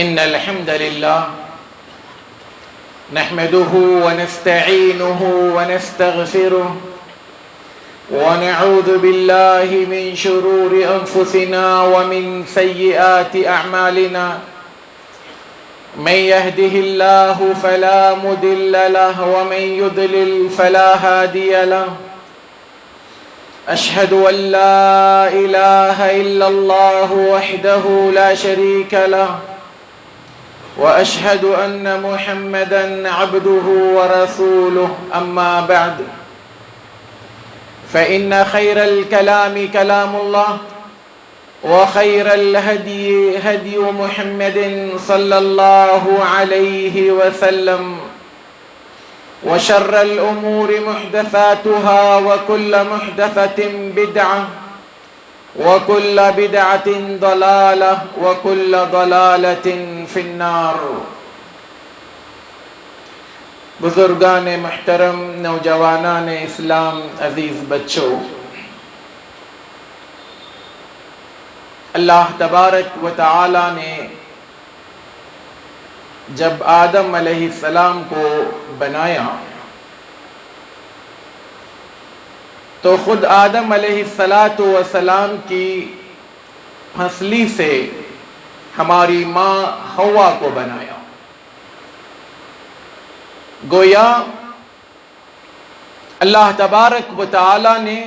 إن الحمد لله نحمده ونستعينه ونستغفره ونعوذ بالله من شرور أنفسنا ومن سيئات أعمالنا من يهده الله فلا مضل له ومن يضلل فلا هادي له أشهد أن لا إله إلا الله وحده لا شريك له وأشهد أن محمدًا عبده ورسوله أما بعد فإن خير الكلام كلام الله وخير الهدي هدي محمد صلى الله عليه وسلم وشر الأمور محدثاتها وكل محدثة بدعة وكل بدعة ضلالة وكل ضلالة في النار۔ بزرگان محترم، نوجوانان اسلام، عزیز بچوں، اللہ تبارک و تعالی نے جب آدم علیہ السلام کو بنایا تو خود آدم علیہ السلام کی پھسلی سے ہماری ماں حوا کو بنایا۔ گویا اللہ تبارک و تعالی نے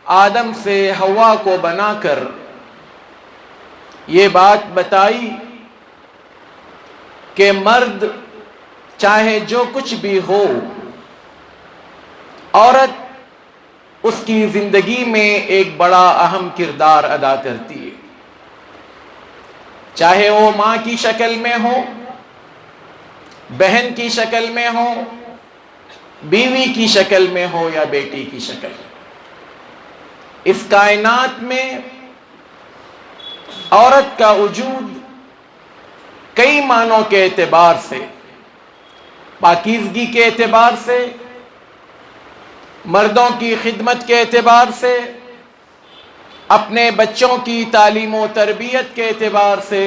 آدم سے حوا کو بنا کر یہ بات بتائی کہ مرد چاہے جو کچھ بھی ہو، عورت اس کی زندگی میں ایک بڑا اہم کردار ادا کرتی ہے، چاہے وہ ماں کی شکل میں ہو، بہن کی شکل میں ہو، بیوی کی شکل میں ہو یا بیٹی کی شکل میں۔ اس کائنات میں عورت کا وجود کئی معنوں کے اعتبار سے، پاکیزگی کے اعتبار سے، مردوں کی خدمت کے اعتبار سے، اپنے بچوں کی تعلیم و تربیت کے اعتبار سے،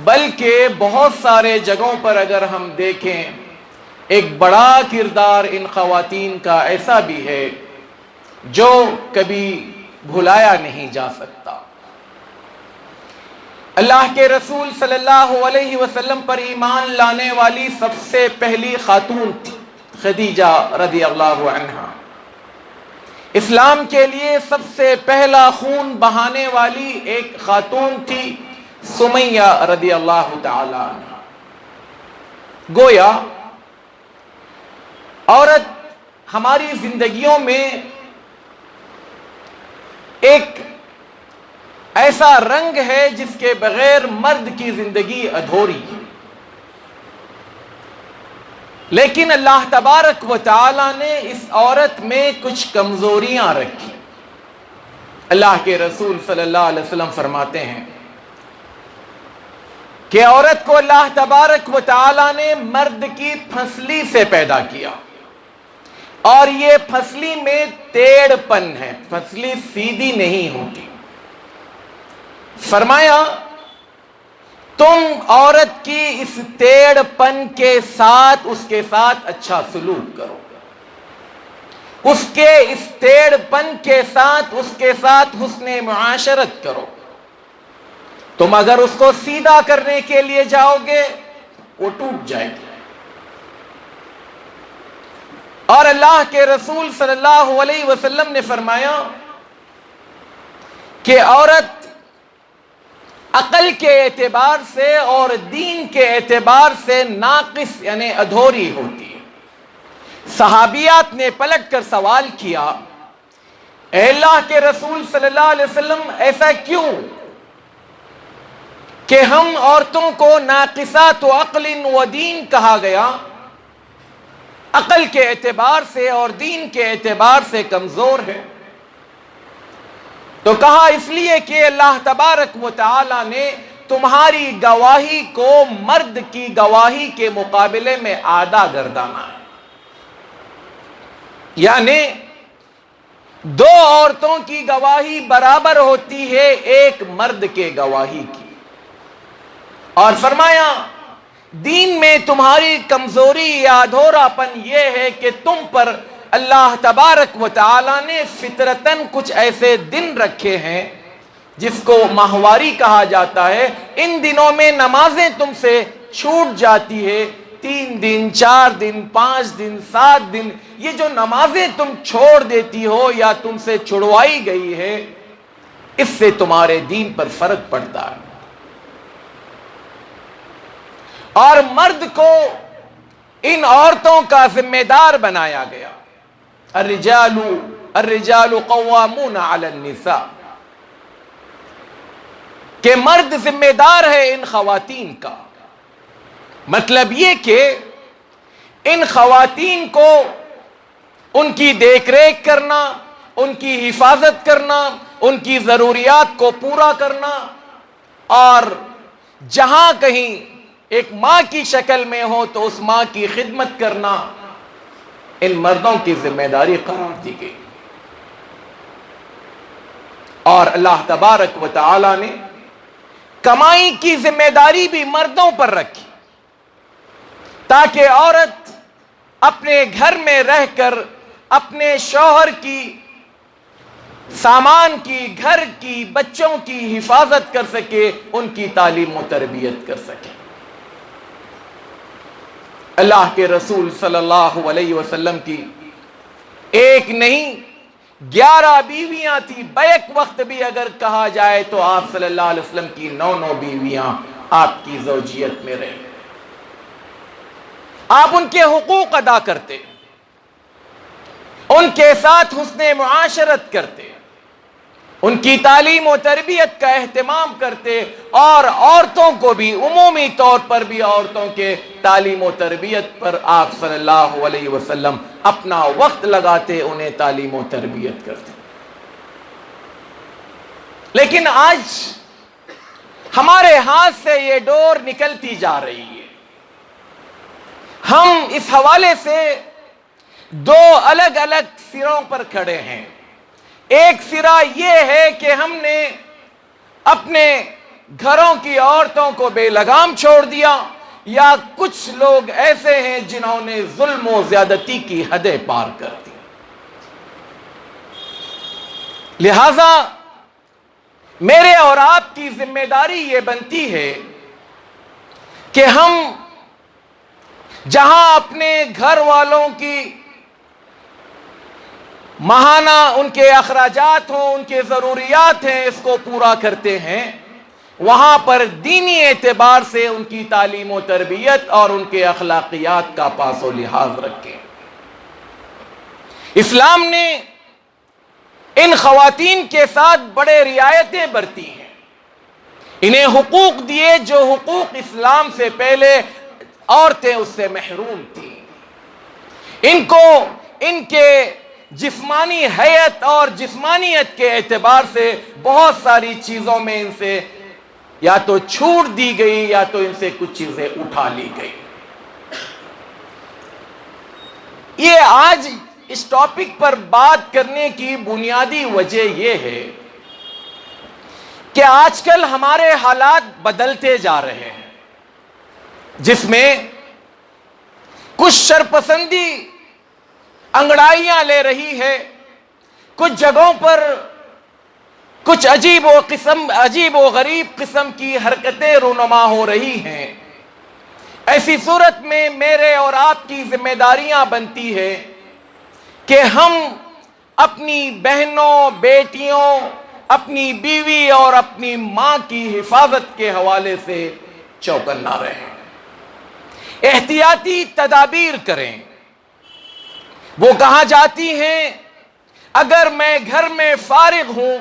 بلکہ بہت سارے جگہوں پر اگر ہم دیکھیں ایک بڑا کردار ان خواتین کا ایسا بھی ہے جو کبھی بھلایا نہیں جا سکتا۔ اللہ کے رسول صلی اللہ علیہ وسلم پر ایمان لانے والی سب سے پہلی خاتون تھی خدیجہ رضی اللہ عنہا۔ اسلام کے لیے سب سے پہلا خون بہانے والی ایک خاتون تھی سمیہ رضی اللہ تعالی عنہا۔ گویا عورت ہماری زندگیوں میں ایک ایسا رنگ ہے جس کے بغیر مرد کی زندگی ادھوری ہے، لیکن اللہ تبارک و تعالی نے اس عورت میں کچھ کمزوریاں رکھی۔ اللہ کے رسول صلی اللہ علیہ وسلم فرماتے ہیں کہ عورت کو اللہ تبارک و تعالی نے مرد کی پھسلی سے پیدا کیا، اور یہ پھسلی میں ٹیڑھ پن ہے، پھسلی سیدھی نہیں ہوتی۔ فرمایا تم عورت کی اس ٹیڑھ پن کے ساتھ اس کے ساتھ اچھا سلوک کرو، اس کے اس ٹیڑھ پن کے ساتھ اس کے ساتھ حسن معاشرت کرو۔ تم اگر اس کو سیدھا کرنے کے لیے جاؤ گے وہ ٹوٹ جائے گی۔ اور اللہ کے رسول صلی اللہ علیہ وسلم نے فرمایا کہ عورت عقل کے اعتبار سے اور دین کے اعتبار سے ناقص یعنی ادھوری ہوتی ہے۔ صحابیات نے پلٹ کر سوال کیا، اے اللہ کے رسول صلی اللہ علیہ وسلم ایسا کیوں کہ ہم عورتوں کو ناقصات و عقل و دین کہا گیا، عقل کے اعتبار سے اور دین کے اعتبار سے کمزور ہے؟ تو کہا اس لیے کہ اللہ تبارک و تعالی نے تمہاری گواہی کو مرد کی گواہی کے مقابلے میں آدھا گردانا ہے، یعنی دو عورتوں کی گواہی برابر ہوتی ہے ایک مرد کے گواہی کی۔ اور فرمایا دین میں تمہاری کمزوری یا ادھورا پن یہ ہے کہ تم پر اللہ تبارک و تعالی نے فطرتاً کچھ ایسے دن رکھے ہیں جس کو ماہواری کہا جاتا ہے. ان دنوں میں نمازیں تم سے چھوٹ جاتی ہے. 3 دن 4 دن 5 دن 7 دن یہ جو نمازیں تم چھوڑ دیتی ہو یا تم سے چھڑوائی گئی ہے اس سے تمہارے دین پر فرق پڑتا ہے. اور مرد کو ان عورتوں کا ذمہ دار بنایا گیا. الرجال قوامون علی النساء کہ مرد ذمہ دار ہے ان خواتین کا. مطلب یہ کہ ان خواتین کو ان کی دیکھ ریکھ کرنا، ان کی حفاظت کرنا، ان کی ضروریات کو پورا کرنا، اور جہاں کہیں ایک ماں کی شکل میں ہو تو اس ماں کی خدمت کرنا ان مردوں کی ذمہ داری قرار دی گئی. اور اللہ تبارک و تعالی نے کمائی کی ذمہ داری بھی مردوں پر رکھی تاکہ عورت اپنے گھر میں رہ کر اپنے شوہر کی، سامان کی، گھر کی، بچوں کی حفاظت کر سکے، ان کی تعلیم و تربیت کر سکے. اللہ کے رسول صلی اللہ علیہ وسلم کی ایک نہیں 11 بیویاں تھی. بیک وقت بھی اگر کہا جائے تو آپ صلی اللہ علیہ وسلم کی 9 بیویاں آپ کی زوجیت میں رہیں. آپ ان کے حقوق ادا کرتے، ان کے ساتھ حسن معاشرت کرتے، ان کی تعلیم و تربیت کا اہتمام کرتے، اور عورتوں کو بھی عمومی طور پر بھی عورتوں کے تعلیم و تربیت پر آپ صلی اللہ علیہ وسلم اپنا وقت لگاتے، انہیں تعلیم و تربیت کرتے. لیکن آج ہمارے ہاتھ سے یہ ڈور نکلتی جا رہی ہے. ہم اس حوالے سے 2 الگ الگ سروں پر کھڑے ہیں. ایک سرا یہ ہے کہ ہم نے اپنے گھروں کی عورتوں کو بے لگام چھوڑ دیا، یا کچھ لوگ ایسے ہیں جنہوں نے ظلم و زیادتی کی حدیں پار کر دی. لہذا میرے اور آپ کی ذمہ داری یہ بنتی ہے کہ ہم جہاں اپنے گھر والوں کی ماہانہ ان کے اخراجات ہوں، ان کے ضروریات ہیں، اس کو پورا کرتے ہیں، وہاں پر دینی اعتبار سے ان کی تعلیم و تربیت اور ان کے اخلاقیات کا پاس و لحاظ رکھیں. اسلام نے ان خواتین کے ساتھ بڑے رعایتیں برتی ہیں. انہیں حقوق دیے جو حقوق اسلام سے پہلے عورتیں اس سے محروم تھیں. ان کو ان کے جسمانی حیت اور جسمانیت کے اعتبار سے بہت ساری چیزوں میں ان سے یا تو چھوٹ دی گئی یا تو ان سے کچھ چیزیں اٹھا لی گئی. یہ آج اس ٹاپک پر بات کرنے کی بنیادی وجہ یہ ہے کہ آج کل ہمارے حالات بدلتے جا رہے ہیں، جس میں کچھ شرپسندی انگڑائیاں لے رہی ہے. کچھ جگہوں پر کچھ عجیب و غریب قسم کی حرکتیں رونما ہو رہی ہیں. ایسی صورت میں میرے اور آپ کی ذمہ داریاں بنتی ہے کہ ہم اپنی بہنوں، بیٹیوں، اپنی بیوی اور اپنی ماں کی حفاظت کے حوالے سے چوکنا رہیں، احتیاطی تدابیر کریں. وہ کہاں جاتی ہیں اگر میں گھر میں فارغ ہوں،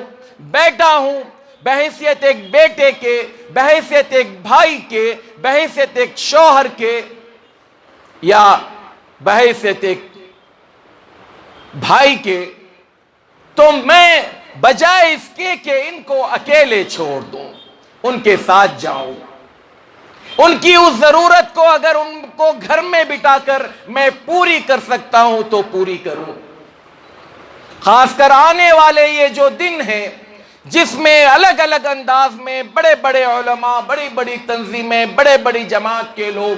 بیٹھا ہوں، بحیثیت ایک بیٹے کے، بحیثیت ایک بھائی کے، بحیثیت ایک شوہر کے، یا بحیثیت ایک بھائی کے، تو میں بجائے اس کے کہ ان کو اکیلے چھوڑ دوں، ان کے ساتھ جاؤں، ان کی اس ضرورت کو اگر ان کو گھر میں بٹا کر میں پوری کر سکتا ہوں تو پوری کروں. خاص کر آنے والے یہ جو دن ہیں جس میں الگ الگ انداز میں بڑے بڑے علماء، بڑی بڑی تنظیمیں، بڑے بڑی جماعت کے لوگ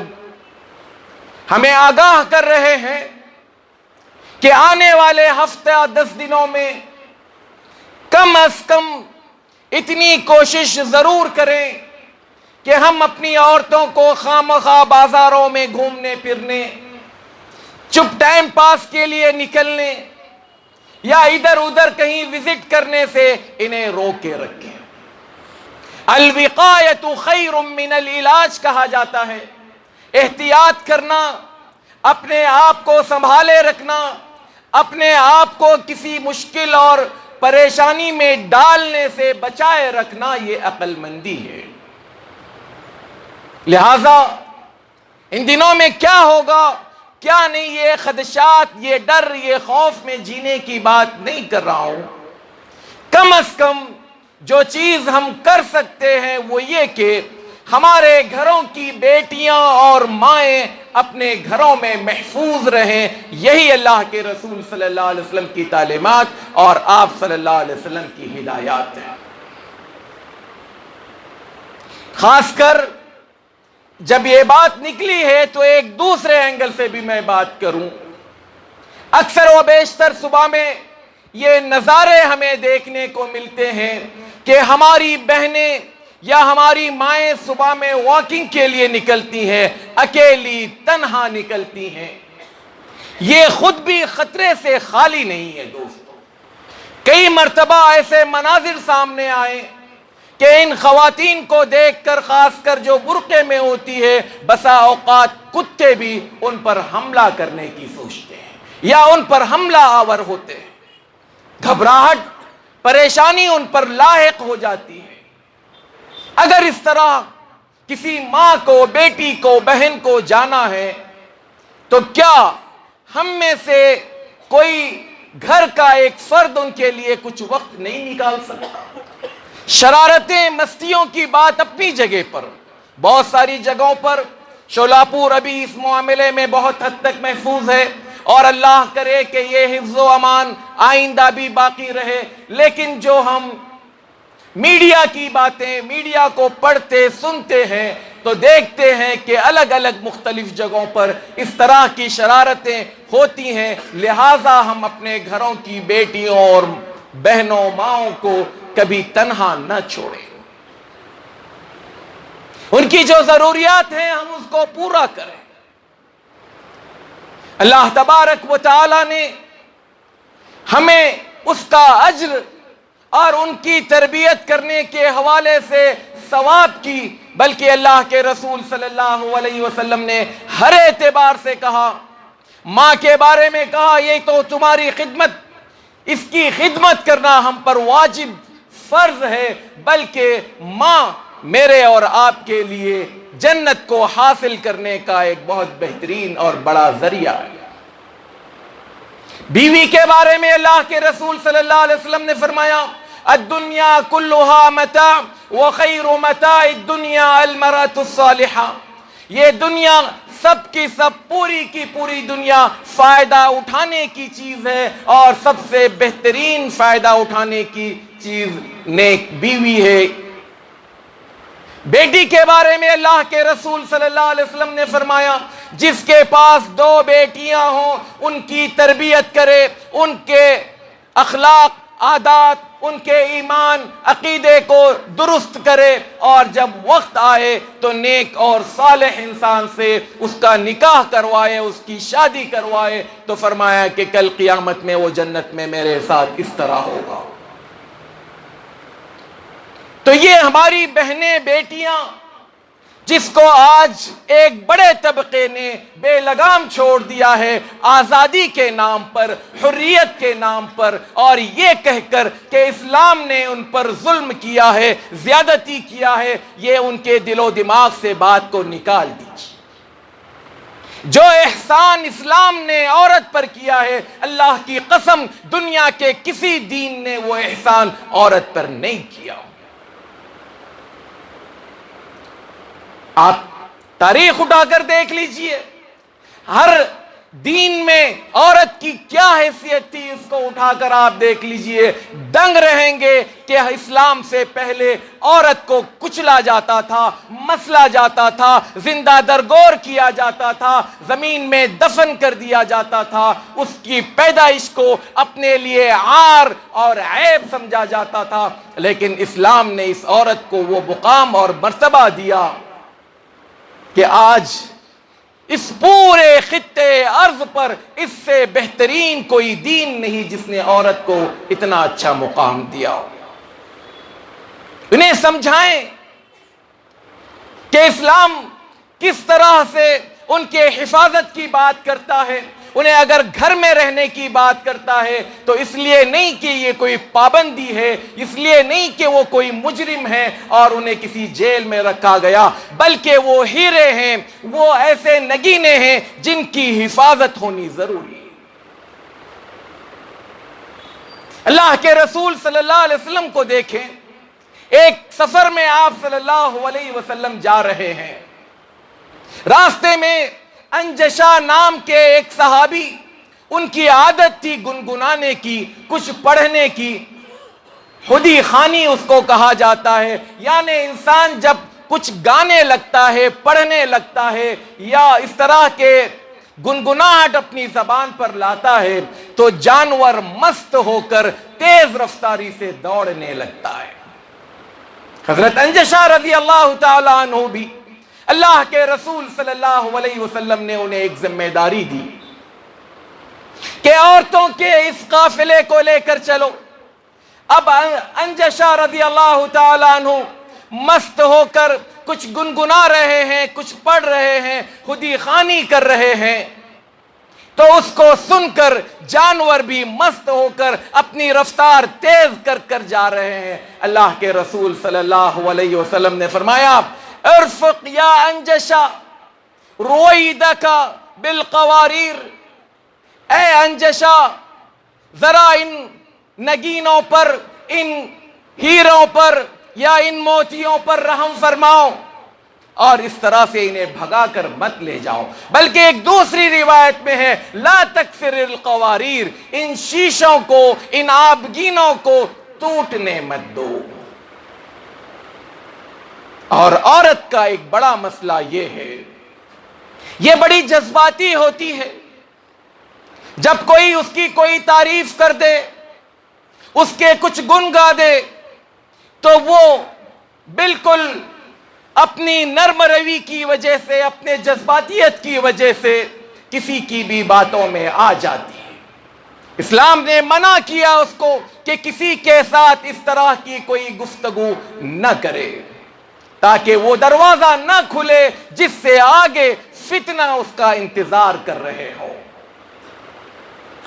ہمیں آگاہ کر رہے ہیں کہ آنے والے ہفتہ 10 دنوں میں کم از کم اتنی کوشش ضرور کریں کہ ہم اپنی عورتوں کو خواہ بازاروں میں گھومنے پھرنے، چپ ٹائم پاس کے لیے نکلنے یا ادھر ادھر کہیں وزٹ کرنے سے انہیں روک کے رکھیں۔ الوقایۃ خیر من العلاج کہا جاتا ہے۔ احتیاط کرنا، اپنے آپ کو سنبھالے رکھنا، اپنے آپ کو کسی مشکل اور پریشانی میں ڈالنے سے بچائے رکھنا، یہ عقل مندی ہے۔ لہذا ان دنوں میں کیا ہوگا کیا نہیں، یہ خدشات، یہ ڈر، یہ خوف میں جینے کی بات نہیں کر رہا ہوں۔ کم از کم جو چیز ہم کر سکتے ہیں وہ یہ کہ ہمارے گھروں کی بیٹیاں اور مائیں اپنے گھروں میں محفوظ رہیں۔ یہی اللہ کے رسول صلی اللہ علیہ وسلم کی تعلیمات اور آپ صلی اللہ علیہ وسلم کی ہدایات ہیں۔ خاص کر جب یہ بات نکلی ہے تو ایک دوسرے اینگل سے بھی میں بات کروں۔ اکثر و بیشتر صبح میں یہ نظارے ہمیں دیکھنے کو ملتے ہیں کہ ہماری بہنیں یا ہماری مائیں صبح میں واکنگ کے لیے نکلتی ہیں، اکیلی تنہا نکلتی ہیں۔ یہ خود بھی خطرے سے خالی نہیں ہے دوستو۔ کئی مرتبہ ایسے مناظر سامنے آئے کہ ان خواتین کو دیکھ کر، خاص کر جو برقعے میں ہوتی ہے، بسا اوقات کتے بھی ان پر حملہ کرنے کی سوچتے ہیں یا ان پر حملہ آور ہوتے ہیں۔ گھبراہٹ، پریشانی ان پر لاحق ہو جاتی ہے۔ اگر اس طرح کسی ماں کو، بیٹی کو، بہن کو جانا ہے تو کیا ہم میں سے کوئی گھر کا ایک فرد ان کے لیے کچھ وقت نہیں نکال سکتا؟ شرارتیں، مستیوں کی بات اپنی جگہ پر، بہت ساری جگہوں پر شولاپور ابھی اس معاملے میں بہت حد تک محفوظ ہے، اور اللہ کرے کہ یہ حفظ و امان آئندہ بھی باقی رہے۔ لیکن جو ہم میڈیا کی باتیں، میڈیا کو پڑھتے سنتے ہیں تو دیکھتے ہیں کہ الگ الگ مختلف جگہوں پر اس طرح کی شرارتیں ہوتی ہیں۔ لہٰذا ہم اپنے گھروں کی بیٹیوں اور بہنوں، ماؤں کو کبھی تنہا نہ چھوڑیں۔ ان کی جو ضروریات ہیں ہم اس کو پورا کریں۔ اللہ تبارک و تعالی نے ہمیں اس کا اجر اور ان کی تربیت کرنے کے حوالے سے ثواب کی، بلکہ اللہ کے رسول صلی اللہ علیہ وسلم نے ہر اعتبار سے کہا۔ ماں کے بارے میں کہا یہ تو تمہاری خدمت، اس کی خدمت کرنا ہم پر واجب فرض ہے، بلکہ ماں میرے اور آپ کے لیے جنت کو حاصل کرنے کا ایک بہت بہترین اور بڑا ذریعہ ہے۔ بیوی کے بارے میں اللہ کے رسول صلی اللہ علیہ وسلم نے فرمایا الدنیا کلھا متاع وخیر متاع الدنیا المرأة الصالحہ۔ یہ دنیا سب کی سب، پوری کی پوری دنیا فائدہ اٹھانے کی چیز ہے، اور سب سے بہترین فائدہ اٹھانے کی چیز نیک بیوی ہے۔ بیٹی کے بارے میں اللہ کے رسول صلی اللہ علیہ وسلم نے فرمایا جس کے پاس 2 بیٹیاں ہوں ان کی تربیت کرے، ان کے اخلاق، عادات، ان کے ایمان، عقیدے کو درست کرے، اور جب وقت آئے تو نیک اور صالح انسان سے اس کا نکاح کروائے، اس کی شادی کروائے، تو فرمایا کہ کل قیامت میں وہ جنت میں میرے ساتھ اس طرح ہوگا۔ تو یہ ہماری بہنیں، بیٹیاں، جس کو آج ایک بڑے طبقے نے بے لگام چھوڑ دیا ہے آزادی کے نام پر، حریت کے نام پر، اور یہ کہہ کر کہ اسلام نے ان پر ظلم کیا ہے، زیادتی کیا ہے، یہ ان کے دل و دماغ سے بات کو نکال دیجیے۔ جو احسان اسلام نے عورت پر کیا ہے، اللہ کی قسم دنیا کے کسی دین نے وہ احسان عورت پر نہیں کیا۔ آپ تاریخ اٹھا کر دیکھ لیجئے، ہر دین میں عورت کی کیا حیثیت تھی اس کو اٹھا کر آپ دیکھ لیجئے، دنگ رہیں گے کہ اسلام سے پہلے عورت کو کچلا جاتا تھا، مسلا جاتا تھا، زندہ درگور کیا جاتا تھا، زمین میں دفن کر دیا جاتا تھا، اس کی پیدائش کو اپنے لیے عار اور عیب سمجھا جاتا تھا، لیکن اسلام نے اس عورت کو وہ مقام اور مرتبہ دیا کہ آج اس پورے خطے ارض پر اس سے بہترین کوئی دین نہیں جس نے عورت کو اتنا اچھا مقام دیا ہو۔ انہیں سمجھائیں کہ اسلام کس طرح سے ان کے حفاظت کی بات کرتا ہے۔ انہیں اگر گھر میں رہنے کی بات کرتا ہے تو اس لیے نہیں کہ یہ کوئی پابندی ہے، اس لیے نہیں کہ وہ کوئی مجرم ہے اور انہیں کسی جیل میں رکھا گیا، بلکہ وہ ہیرے ہیں، وہ ایسے نگینے ہیں جن کی حفاظت ہونی ضروری ہے۔ اللہ کے رسول صلی اللہ علیہ وسلم کو دیکھیں، ایک سفر میں آپ صلی اللہ علیہ وسلم جا رہے ہیں، راستے میں انجشا نام کے ایک صحابی، ان کی عادت تھی گنگنانے کی، کچھ پڑھنے کی، خودی خوانی اس کو کہا جاتا ہے، یعنی انسان جب کچھ گانے لگتا ہے، پڑھنے لگتا ہے یا اس طرح کے گنگناہٹ اپنی زبان پر لاتا ہے تو جانور مست ہو کر تیز رفتاری سے دوڑنے لگتا ہے۔ حضرت انجشا رضی اللہ تعالیٰ عنہ بھی اللہ کے رسول صلی اللہ علیہ وسلم نے انہیں ایک ذمہ داری دی کہ عورتوں کے اس قافلے کو لے کر چلو۔ اب انجشا رضی اللہ تعالیٰ عنہ مست ہو کر کچھ گنگنا رہے ہیں، کچھ پڑھ رہے ہیں، خودی خوانی کر رہے ہیں، تو اس کو سن کر جانور بھی مست ہو کر اپنی رفتار تیز کر کر جا رہے ہیں۔ اللہ کے رسول صلی اللہ علیہ وسلم نے فرمایا، ارفق یا انجشا رویدک بالقواریر، اے انجشا ذرا ان نگینوں پر، ان ہیروں پر یا ان موتیوں پر رحم فرماؤ اور اس طرح سے انہیں بھگا کر مت لے جاؤ۔ بلکہ ایک دوسری روایت میں ہے، لا تکسر القواریر، ان شیشوں کو، ان آبگینوں کو ٹوٹنے مت دو۔ اور عورت کا ایک بڑا مسئلہ یہ ہے، یہ بڑی جذباتی ہوتی ہے، جب کوئی اس کی کوئی تعریف کر دے، اس کے کچھ گن گا دے تو وہ بالکل اپنی نرم روی کی وجہ سے، اپنے جذباتیت کی وجہ سے کسی کی بھی باتوں میں آ جاتی ہے۔ اسلام نے منع کیا اس کو کہ کسی کے ساتھ اس طرح کی کوئی گفتگو نہ کرے، تاکہ وہ دروازہ نہ کھلے جس سے آگے فتنہ اس کا انتظار کر رہے ہو۔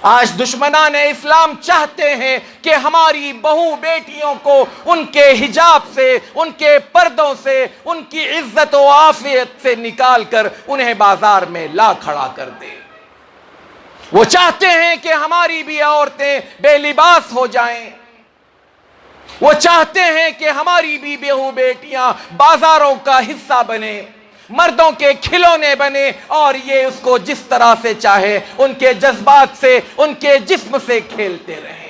آج دشمنان اسلام چاہتے ہیں کہ ہماری بہو بیٹیوں کو ان کے حجاب سے، ان کے پردوں سے، ان کی عزت و عافیت سے نکال کر انہیں بازار میں لا کھڑا کر دے۔ وہ چاہتے ہیں کہ ہماری بھی عورتیں بے لباس ہو جائیں، وہ چاہتے ہیں کہ ہماری بھی بہو بیٹیاں بازاروں کا حصہ بنیں، مردوں کے کھلونے بنے، اور یہ اس کو جس طرح سے چاہے ان کے جذبات سے، ان کے جسم سے کھیلتے رہیں۔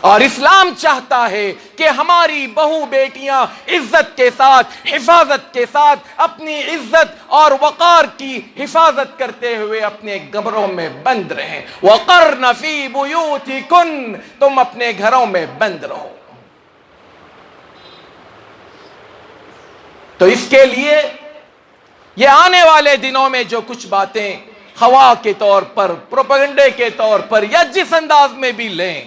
اور اسلام چاہتا ہے کہ ہماری بہو بیٹیاں عزت کے ساتھ، حفاظت کے ساتھ اپنی عزت اور وقار کی حفاظت کرتے ہوئے اپنے کمروں میں بند رہیں۔ وَقَرْنَ فِي بُيُوتِكُنَّ، تم اپنے گھروں میں بند رہو۔ تو اس کے لیے یہ آنے والے دنوں میں جو کچھ باتیں خواہ کے طور پر، پروپیگنڈے کے طور پر یا جس انداز میں بھی لیں،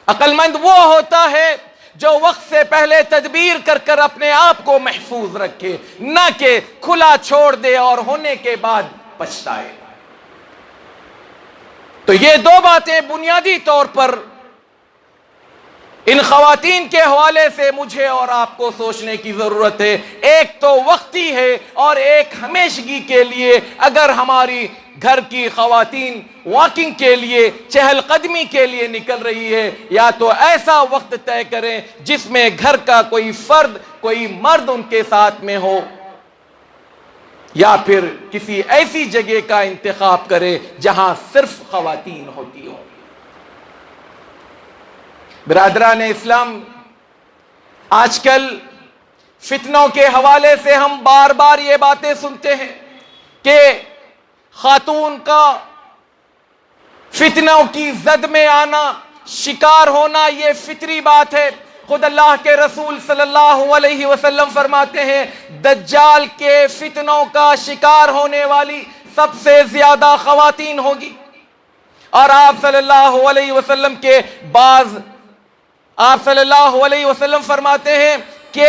عقل مند وہ ہوتا ہے جو وقت سے پہلے تدبیر کر کر اپنے آپ کو محفوظ رکھے، نہ کہ کھلا چھوڑ دے اور ہونے کے بعد پچھتائے۔ تو یہ دو باتیں بنیادی طور پر ان خواتین کے حوالے سے مجھے اور آپ کو سوچنے کی ضرورت ہے۔ ایک تو وقتی ہے اور ایک ہمیشگی کے لیے۔ اگر ہماری گھر کی خواتین واکنگ کے لیے، چہل قدمی کے لیے نکل رہی ہے، یا تو ایسا وقت طے کریں جس میں گھر کا کوئی فرد، کوئی مرد ان کے ساتھ میں ہو، یا پھر کسی ایسی جگہ کا انتخاب کرے جہاں صرف خواتین ہوتی ہوں۔ برادران اسلام، آج کل فتنوں کے حوالے سے ہم بار بار یہ باتیں سنتے ہیں کہ خاتون کا فتنوں کی زد میں آنا، شکار ہونا، یہ فطری بات ہے۔ خود اللہ کے رسول صلی اللہ علیہ وسلم فرماتے ہیں دجال کے فتنوں کا شکار ہونے والی سب سے زیادہ خواتین ہوگی۔ اور آپ صلی اللہ علیہ وسلم کے آپ صلی اللہ علیہ وسلم فرماتے ہیں کہ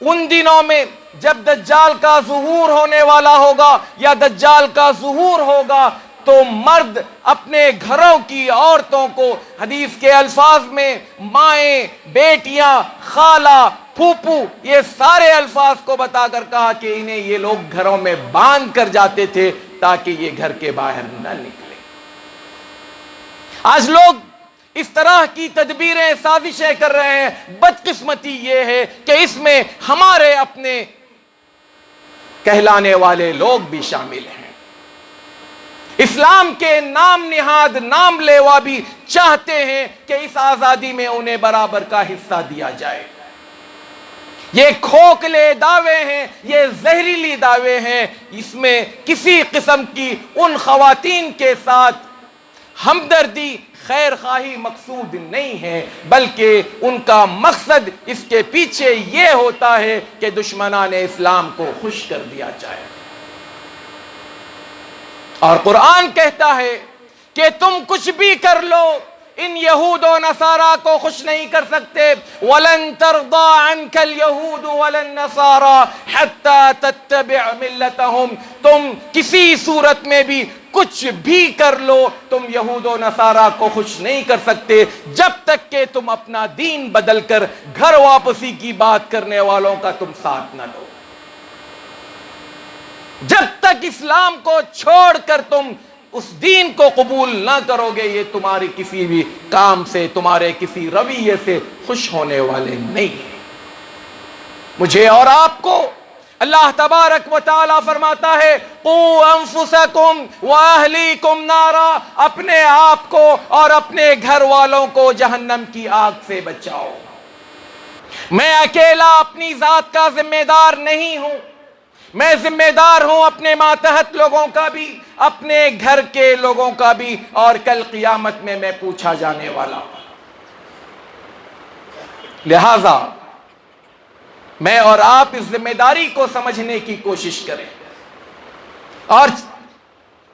ان دنوں میں جب دجال کا ظہور ہونے والا ہوگا یا دجال کا ظہور ہوگا تو مرد اپنے گھروں کی عورتوں کو، حدیث کے الفاظ میں مائیں، بیٹیاں، خالہ، پھوپھو، یہ سارے الفاظ کو بتا کر کہا کہ انہیں یہ لوگ گھروں میں باندھ کر جاتے تھے تاکہ یہ گھر کے باہر نہ نکلے۔ آج لوگ اس طرح کی تدبیریں، سازشیں کر رہے ہیں۔ بدقسمتی یہ ہے کہ اس میں ہمارے اپنے کہلانے والے لوگ بھی شامل ہیں۔ اسلام کے نام نہاد، نام لیوا بھی چاہتے ہیں کہ اس آزادی میں انہیں برابر کا حصہ دیا جائے۔ یہ کھوکھلے دعوے ہیں، یہ زہریلی دعوے ہیں۔ اس میں کسی قسم کی ان خواتین کے ساتھ ہمدردی، خیر خواہی مقصود نہیں ہے، بلکہ ان کا مقصد اس کے پیچھے یہ ہوتا ہے کہ دشمنان اسلام کو خوش کر دیا جائے۔ اور قرآن کہتا ہے کہ تم کچھ بھی کر لو، ان یہود و نصارہ کو خوش نہیں کر سکتے۔ وَلَن تَرْضَىٰ عَنْكَ الْيَهُودُ وَلَا النَّصَارَىٰ حَتَّىٰ تَتَّبِعَ مِلَّتَهُمْ۔ تم کسی صورت میں بھی کچھ بھی کر لو، تم یہود و نصارہ کو خوش نہیں کر سکتے جب تک کہ تم اپنا دین بدل کر گھر واپسی کی بات کرنے والوں کا تم ساتھ نہ دو۔ جب تک اسلام کو چھوڑ کر تم اس دین کو قبول نہ کرو گے، یہ تمہاری کسی بھی کام سے، تمہارے کسی رویے سے خوش ہونے والے نہیں ہیں۔ مجھے اور آپ کو اللہ تبارک و تعالی فرماتا ہے قُوا أَنفُسَكُمْ وَأَهْلِيكُمْ نَارًا، اپنے آپ کو اور اپنے گھر والوں کو جہنم کی آگ سے بچاؤ۔ میں اکیلا اپنی ذات کا ذمہ دار نہیں ہوں، میں ذمہ دار ہوں اپنے ماتحت لوگوں کا بھی، اپنے گھر کے لوگوں کا بھی، اور کل قیامت میں میں پوچھا جانے والا ہوں۔ لہذا میں اور آپ اس ذمہ داری کو سمجھنے کی کوشش کریں، اور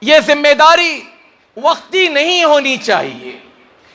یہ ذمہ داری وقتی نہیں ہونی چاہیے،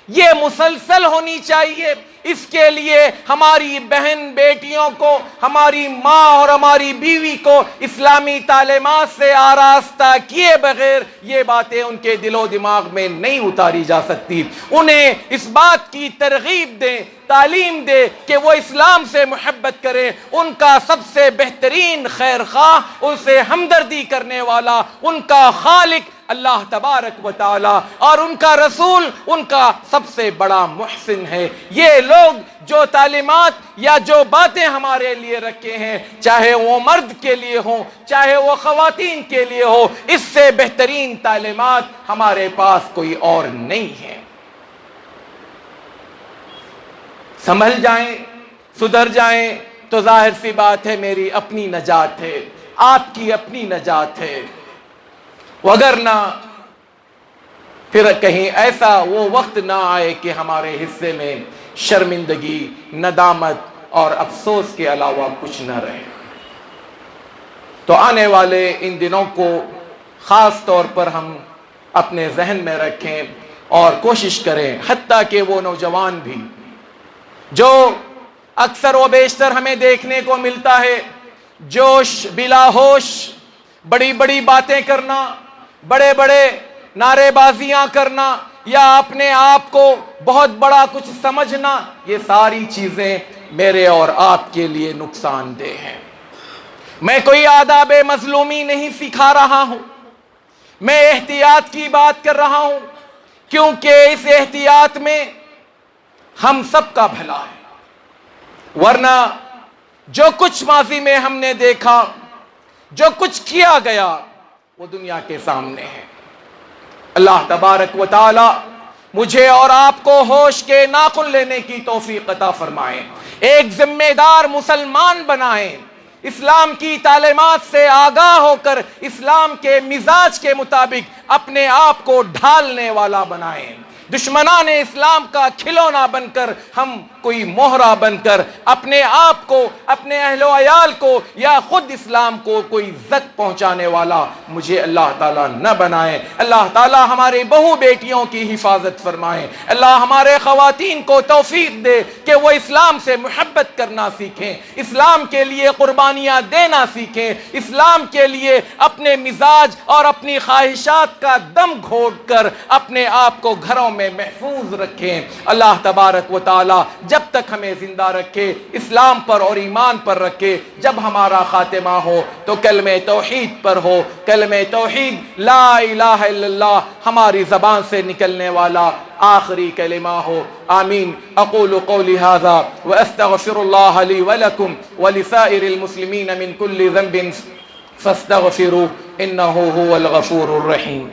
یہ مسلسل ہونی چاہیے۔ اس کے لیے ہماری بہن بیٹیوں کو، ہماری ماں اور ہماری بیوی کو اسلامی تعلیمات سے آراستہ کیے بغیر یہ باتیں ان کے دل و دماغ میں نہیں اتاری جا سکتی۔ انہیں اس بات کی ترغیب دیں، تعلیم دے کہ وہ اسلام سے محبت کریں۔ ان کا سب سے بہترین خیر خواہ، ان سے ہمدردی کرنے والا ان کا خالق اللہ تبارک و تعالی، اور ان کا رسول ان کا سب سے بڑا محسن ہے۔ یہ لوگ جو تعلیمات یا جو باتیں ہمارے لیے رکھے ہیں، چاہے وہ مرد کے لیے ہوں، چاہے وہ خواتین کے لیے ہو، اس سے بہترین تعلیمات ہمارے پاس کوئی اور نہیں ہے۔ سنبھل جائیں، سدھر جائیں تو ظاہر سی بات ہے میری اپنی نجات ہے، آپ کی اپنی نجات ہے، وگرنہ پھر کہیں ایسا وہ وقت نہ آئے کہ ہمارے حصے میں شرمندگی، ندامت اور افسوس کے علاوہ کچھ نہ رہے۔ تو آنے والے ان دنوں کو خاص طور پر ہم اپنے ذہن میں رکھیں اور کوشش کریں، حتیٰ کہ وہ نوجوان بھی جو اکثر و بیشتر ہمیں دیکھنے کو ملتا ہے، جوش بلا ہوش بڑی بڑی باتیں کرنا، بڑے بڑے نعرے بازیاں کرنا، یا اپنے آپ کو بہت بڑا کچھ سمجھنا، یہ ساری چیزیں میرے اور آپ کے لیے نقصان دہ ہیں۔ میں کوئی آداب مظلومی نہیں سکھا رہا ہوں، میں احتیاط کی بات کر رہا ہوں، کیونکہ اس احتیاط میں ہم سب کا بھلا ہے۔ ورنہ جو کچھ ماضی میں ہم نے دیکھا جو کچھ کیا گیا وہ دنیا کے سامنے ہے۔ اللہ تبارک و تعالی مجھے اور آپ کو ہوش کے ناخن لینے کی توفیق عطا فرمائے، ایک ذمہ دار مسلمان بنائیں، اسلام کی تعلیمات سے آگاہ ہو کر اسلام کے مزاج کے مطابق اپنے آپ کو ڈھالنے والا بنائیں، دشمنان اسلام کا کھلونا بن کر ہم کوئی مہرہ بن کر اپنے آپ کو، اپنے اہل و عیال کو یا خود اسلام کو کوئی زک پہنچانے والا مجھے اللہ تعالیٰ نہ بنائے۔ اللہ تعالیٰ ہمارے بہو بیٹیوں کی حفاظت فرمائے، اللہ ہمارے خواتین کو توفیق دے کہ وہ اسلام سے محبت کرنا سیکھیں، اسلام کے لیے قربانیاں دینا سیکھیں، اسلام کے لیے اپنے مزاج اور اپنی خواہشات کا دم گھونٹ کر اپنے آپ کو گھروں میں محفوظ رکھیں۔ اللہ تبارک و تعالی جب تک ہمیں زندہ رکھے، اسلام پر اور ایمان پر رکھے، جب ہمارا خاتمہ ہو تو کلمہ توحید پر ہو، کلمہ توحید لا الہ الا اللہ ہماری زبان سے نکلنے والا آخری کلمہ ہو۔ آمین۔ اقول قولی ھذا واستغفر اللہ لی ولکم ولسائر المسلمین من کل ذنب فاستغفروه انہ هو الغفور الرحیم۔